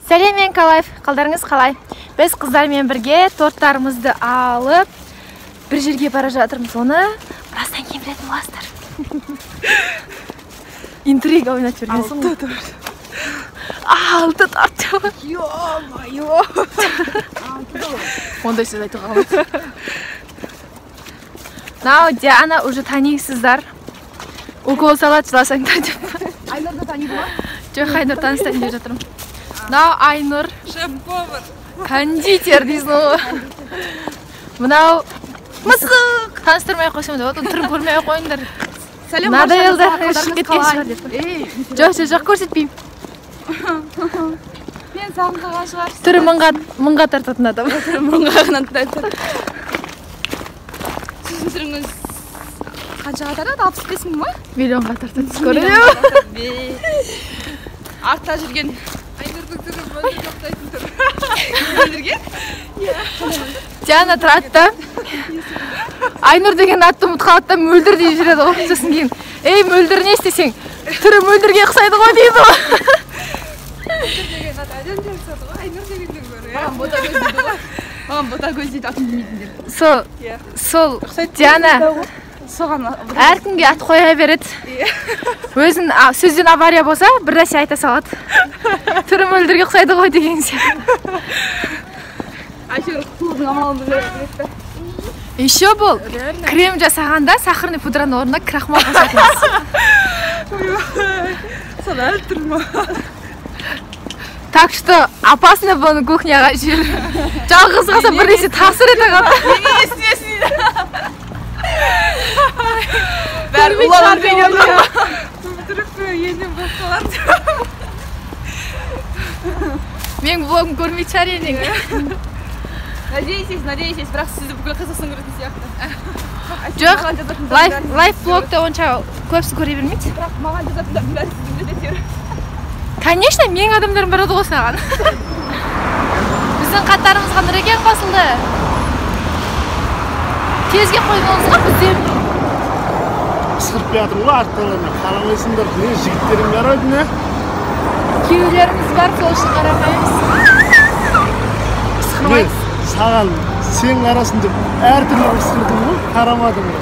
Сәлем, мен Калаев. Қалдарыңыз қалай? Біз қыздармен бірге торттарымызды алып, бір жерге бара жатырмыз. Оны біраздан кейін білетін боласыздар. Интрига ойнатып жүргенсің ғой. Алты торт. Ё-моё. Ондай сөз айтуға болмайды. Мынау Диана уже танисыздар. Укол салат жыласаңдар деп. Айнұрды таниды ма? Жоқ, Айнұр таныстайын деп жатырмын. Мынау Айнұр. Шеф-повар. Кондитер дейсің ғой. Мынау мысық. Таныстырмай қойсам деп отыр, түрін көрмей қойыңдар. Сәлем, Надоелдар, ішіп кеткен шығар деп. Жоқ, көрсетпеймін. Мен сағынған шығар. Түрі мыңға тартатын адам. Түрі мыңға ғана тартатын. Сіздің түріңіз қаншаға тартады? 65 мың ма? Миллионға тартатын. Көріп. Артта жүрген Айнұрдың түрі мөлдір жоқтайтын түрі. Мөлдірген? Диана тұрады да. Айнұр деген атты ұмыт қалады да мөлдір деп жүреді ғой. Сосын кейін, ей мөлдір не істесең? Түрі мөлдірге ұқсайды ғой дейді ғой. Мөлдір деген ат әдем жарысады ғой. Айнұр дегеннен гөрі. Маған бота көз дейді ғой. Маған бота көз дейді атын білмейтіндер. Сол Диана Соған әркімге ат қоя береді. Өзін сөзден авария болса, бір нәрсе айта салады. Түрі мөлдірге ұқсайды ғой деген сияқты. Әйтеуір құтылудың амалын біледі. Еще бұл крем жасағанда сахарный пудраның орнына крахмал қосатынбыз. Сол әлі тұр ма? Так что опасно бұны кухняға жер. Жалғыз қалса бір нәрсе тасыр ете қалды. Неге естесің? Бәрі ұлағын бейнемді. Тұрып енем болып қалады. Мен блогым көрмейді шығар енең. Надеюсь, бірақ сізді бүкіл Қазақстан көретін сияқты. Жоқ, лайф-блогты онша көпсі көре бермейді. Бірақ маған жазатындардың бәрі сіздің білетер. Конечно, мен адамдарым барады ғой саған. Біздің қатарымызға Нұрекең қосылды. Тезге қойғаныңызға бізден. Сырып жатыр ғой арттарына. Қарамайсыңдар, не жігіттерің бар еді не? Күйеулеріміз бар, сол үшін қарамаймыз. Мен саған сен қарасын деп әртүрлі ысқырдым ғой, қарамадым ғой.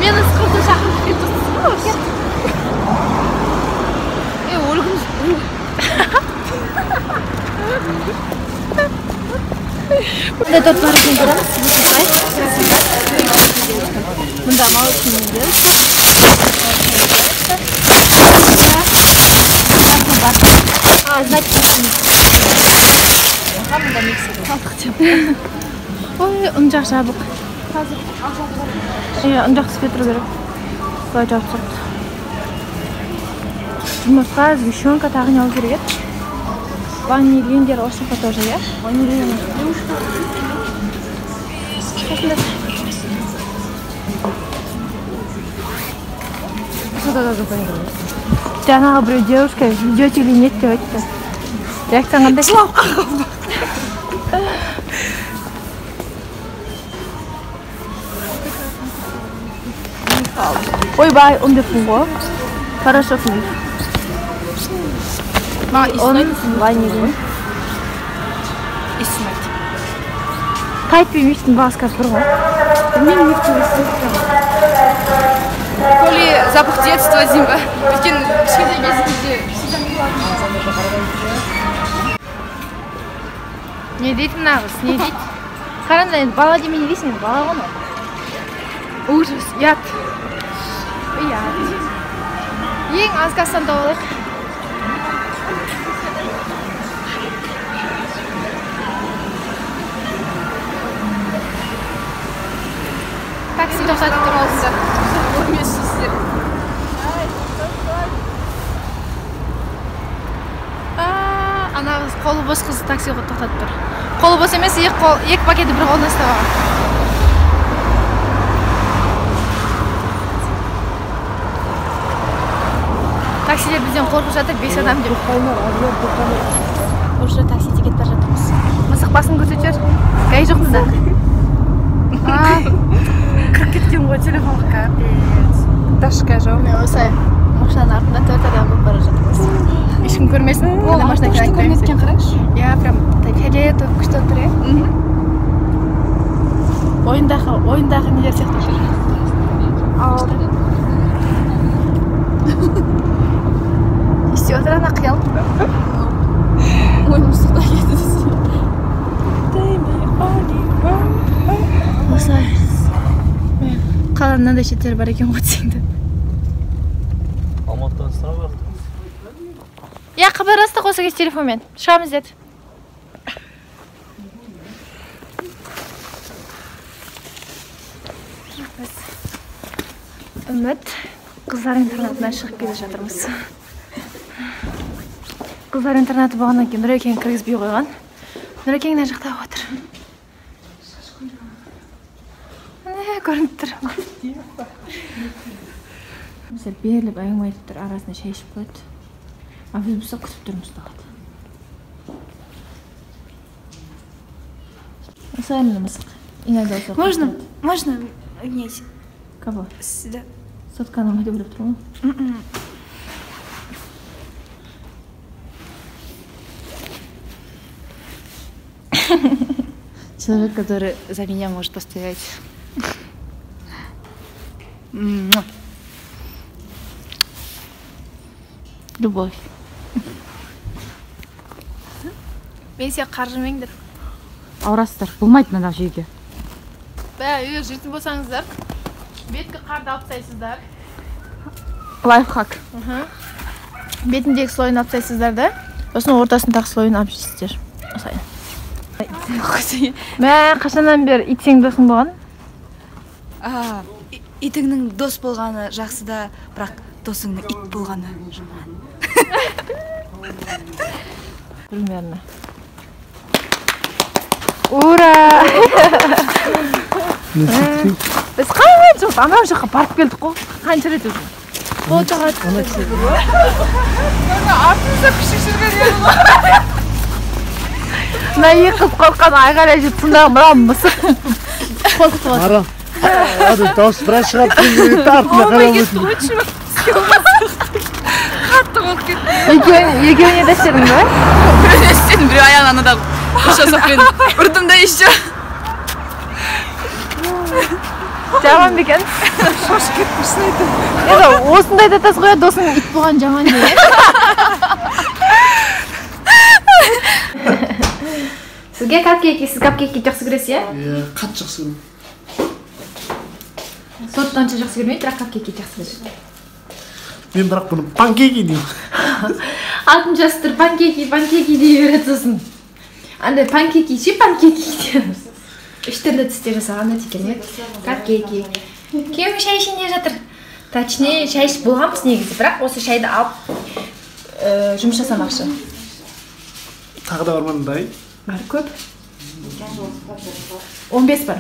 Мен ысқырды шақырып кетіп тұрсың ғой, өкет. Өлгім. Мұнда торт бар екен көреміз, бұсықай. Мұнда молочный мендел. Значит, мұнда миксер. Ой, ұнжақ жабық. Ұнжақ түспей тұру керек. Бұлай жауып тұрды. Жұмыртқа, сгущенка тағын алу керек еді. Ванилиндер ошыққа тоже, я? Ванилин. Жаңағы біреу девушка ждете или нет деп айтты. Реакцияң қандай? Жылап қалды. Ойбай, он деппін ғой. Порошок не. Он ванилин. Естімайды. Тайт бемештің бағыз қазір бір ғой. Мен нефтің естімейді. Коли запах детства деймін ба? Өйткені кішкентай кезімізде не дейді нағыз, не дейді? Қараңдар енді бала деме не дейсің, бала ғой ма? Ужас, ұят. Ұят. Ең аз қазсан тауылайық. Такси тоқтатып тұр олсыздар. көрмесіздер. Ана қолы бос қыз такси тоқтатып тұр. Қолы бос емес, екі пакеті бір қолына ұстап алған. Таксилер бізден қорқып жатыр, 5 адам деп. Уже такси текет бара жатырмыз. Мысық басын көрсетер. Гай жоқ мұнда. Кіріп кеткен ғой телефон капец. Дашка жоқ. Осылай машинаның артында 4 адам болып бара жатырмыз. Ешкім көрмесін. Машина көрмескен қарайшы. Я баяғы ойындағы нелер сияқты тұр. Істеп отыр ана қиял. Ойымызда кетеді. Осылай. Қаланың мынандай шеттері бар екен ғой десеңді. Алматыдан сұрап бақтыңыз. Иә, хабарластық осы кез телефонмен. Шығамыз деді. Үміт қыздар интернатынан шығып келе жатырмыз. Қыздар интернаты болғаннан кейін Нұрекең кіргізбей қойған. Нұрекең мына жақта отыр. Міне көрініп тұр. Мысалы беріліп әңгіме айтып тұр, арасында шай ішіп қойды. А біз болса күтіп тұрмыз тағат. Осылай мені мысық. Иногда осылай. Можно обнять? Кого? Сюда. Сотканы ұмайды біліп тұрмын. Человек, который за меня может постоять. Любовь. Мен сен қаржымеңдір. Аурасыздар, болмайды мына жерге. Егер жейтін болсаңыздар, беткі қарды алып тастайсыздар. Лайфхак. Бетіндегі слойын алып тастайсыздар да, сосын ортасындағы слойын алып жейсіздер. Осылай. Мә, қашаннан бері итсең досың болған? Итіңнің дос болғаны жақсы да, бірақ досыңның ит болғаны жаман. Примерно. Ура! Біз қалай жоқ, анау жаққа барып келдік қой. Қанша рет өзің? Қолтаға түсіп. Артымызда күшік жүрген еді ғой. Мына екі қыз қорққан айғайлай жетіп, сондағы мына мысық қорқытып отыр. Ара. Hadi дауыс біраз шығарып келгенде артына қарап өтін. Қатты қорқып кетті. Екеуіне де істедің бе? Біреуіне істедім, біреу аяғын анада ұшасақпен ұрдым да еще. Жаман бекен. Шошып кетіппішін айтым. Осындай да тас қоя, досың ит болған жаман деген. Сізге капкейки, сіз капкейки жақсы көресіз, иә? Қатты жақсы көрем. Соттанша жақсы көрмейді, бірақ капкейки жақсы көресіз. Мен бірақ бұны панкейки деймін. Алтын жастыр панкейки дей береді сосын. Андай панкейки ше, панкейки дейміз. Үш түрлі түстер жасағанда текермек. Капкейки. Күйеуің шай ішінде жатыр. Точнее, шай ішіп болғанбыз негізі, бірақ осы шайды алып жұмыс жасамақшы. Тағы да бар мындай. Бар көп. 15 бар.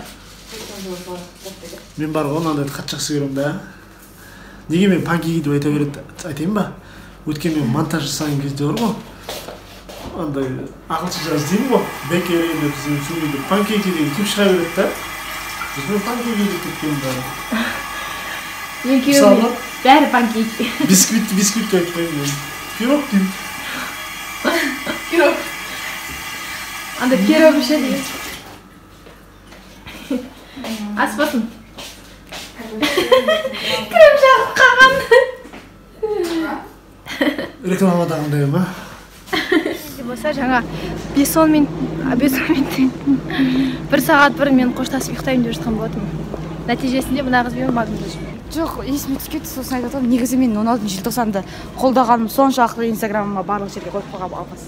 Мен бар ғой, мынандайды қатты жақсы көрем да. Неге мен панкейки деп айта береді, айтайын ба? Өткен мен монтаж жасаған кезде бар ғой. Андай ағылшын жаз деймін ғой. Бекерінде біздің сөйлейді панкейки деген кеп шыға береді да. Мен панкейки деп кеткенім бар. Мен күйеуіме бәрі панкейки. Бисквит айтпаймын мен. Пирог деймін. Пирог. Анда пирог ше деймін. Аспасын. Крем жағып қалған. Рекламадағындай ма? Болса жаңа 5-10 минут 1 сағат бұрын мен қоштасып ұйықтаймын деп жатқан болатынмын. Нәтижесінде мына қызбен магнитті жібердім. Жоқ, есіме түсіп кетті, сосын айтып отырмын. Негізі мен 16 желтоқсанды қолдағаным соншалықты инстаграмыма барлық жерге қойып қойғам алғас.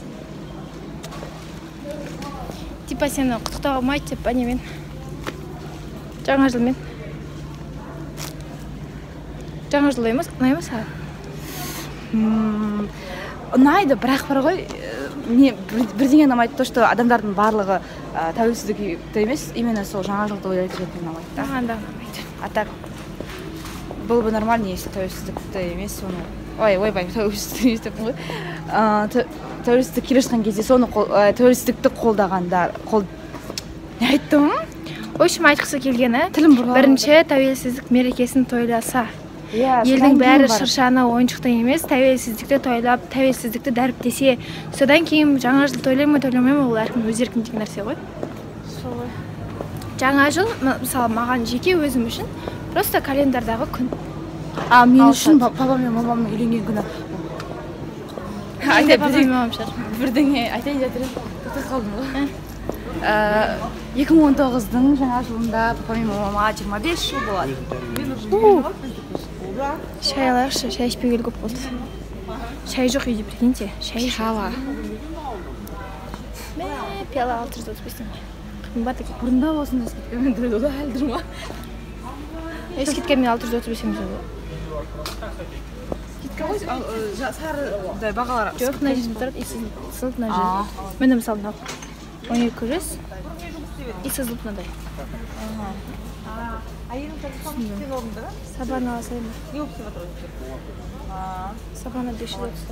Типа сені құттықтау алмайды деп па немен? Жаңа жылмен. Жаңа жыл ұнай ма саған? Ұнайды, бірақ бар ғой, мне бірдеңе ұнамайды, то, что адамдардың барлығы тәуелсіздікті емес, именно сол жаңа жылды ойлайды жүргені ұнамайды. Маған да ұнамайды. А так, было бы нормально, если тәуелсіздікті емес, соны... Ойбай, тәуелсіздік емес деппін ғой. Тәуелсіздік келе жатқан кезде соны тәуелсіздікті қолдағандар... Не айттым? Ойшым айтқысы келгені, тілім бұрған. Бірінші тәуелсіздік мерекесін тойласа. Елдің бәрі шыршаны ойыншықты емес, тәуелсіздікті тойлап, тәуелсіздікті дәріптесе, содан кейін жаңа жыл тойлай ма, ол әркім өз еркіндегі нәрсе ғой. жаңа жыл мысалы маған жеке өзім үшін просто календардағы күн. Мен үшін папам мен мамамның үйленген күні. Бірдеңе айтайын деп тұрмын. Тоқтап қалдым ғой. 2019-дың жаңа жылында папам мен мамама 25 жыл болады. Шай алайықшы, шай ішпегелі көп болды. Шай жоқ үйде, прикиньте, шай Шала. Пиала 635 теңге. Қымбат екен. Бұрында болсын ескерткенмен тұрды, да әлі тұрма. Ескерткенмен 635 теңге. Сарыдай бағалар. Жоқ, мына жерде тұрады, сызылып мына жерде. Міне мысалы мынау 1200 и сызылып мынадай. Сабан алсайын ба? Не болып жатыр? Сабаны 500 отыз.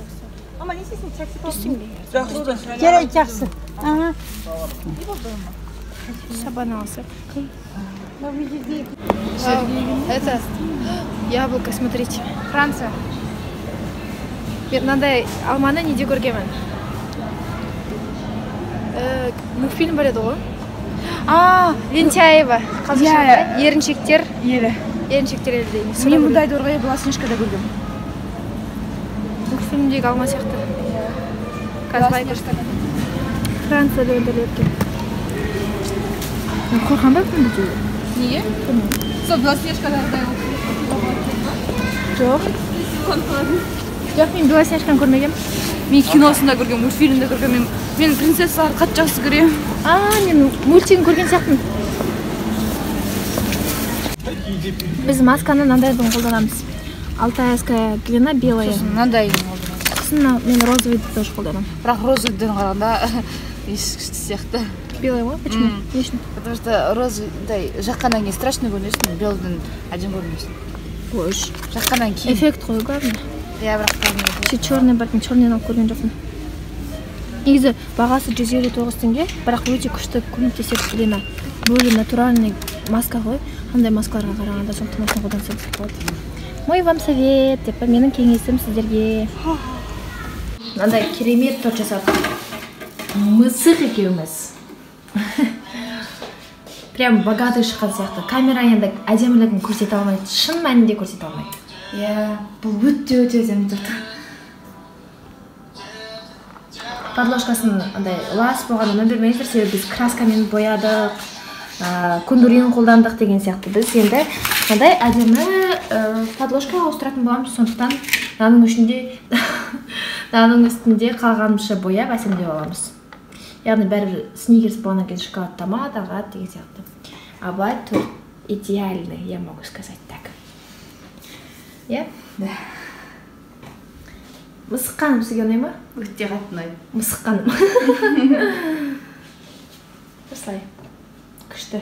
Ама не істейсің? Такси Түсінбей. Жарайды, жақсы. Сабан алсақ. Это яблоко, смотрите. Франция. Мен мынандай алманы неде көргенмін. Мультфильм бар еді ғой. Лентяева. Қазақшада еріншектер. Еріншектер елде. Мен мұндайды орғай Бласнешкада көргем. Мультфильмдегі алма сияқты. Францияда өндірілген. Қорқан ба күнді жүр? Неге? Сол Бласнешкадағыдай Жоқ. Жоқ, мен Белоснежканы көрмегем. Мен киносында көргем, мультфильмде көргем. Мен принцессаларды қатты жақсы көрем. Мен мультигін көрген сияқтымын. Біз масканы мынандайдың қолданамыз. Алтайская глина белая. Мынандай Сосын мен розовый тоже қолданамын. Бірақ розовыйдан қарағанда ескішті сияқты. Белая ма? Почему? Не үшін? Потому что розовыйдай жаққаннан кейін страшно көрінесің, белыйдан әдемі көрінесің. Қойш. Жаққаннан кейін. Эффект қой, главное. Иә, бірақ көрінеді. Ще черный бар, мен черный алып көрген жоқпын. Негізі бағасы 159 теңге, бірақ өте күшті көмектеседі глина. Бөлі натуральный маска ғой. Қандай маскаларға қарағанда сондықтан осыны қолдансаңыз болады. Мой вам совет деп менің кеңесім сіздерге. Мынандай керемет торт жасадық. Мысық екеуміз. Прям богатый шыққан сияқты. Камера енді әдемілігін көрсете алмайды, шын мәнінде көрсете алмайды. Иә, бұл өте әдемі торт. Подложкасын андай лас болғаны мән бермеңіздер, себебі біз краскамен боядық, кондурин қолдандық деген сияқты. Біз енді мынандай әдемі подложка ауыстыратын боламыз, сондықтан наның үстінде қалғанымызша бояп әсемдеп аламыз. Яғни бәрібір сникерс болғаннан кейін шоколад томат, ағат деген сияқты. А былай торт идеальный, я могу сказать так. Иә? Да. Мысыққаным сізге ұнай ма? Өте қатты ұнайды. Мысыққаным. Осылай. Күшті.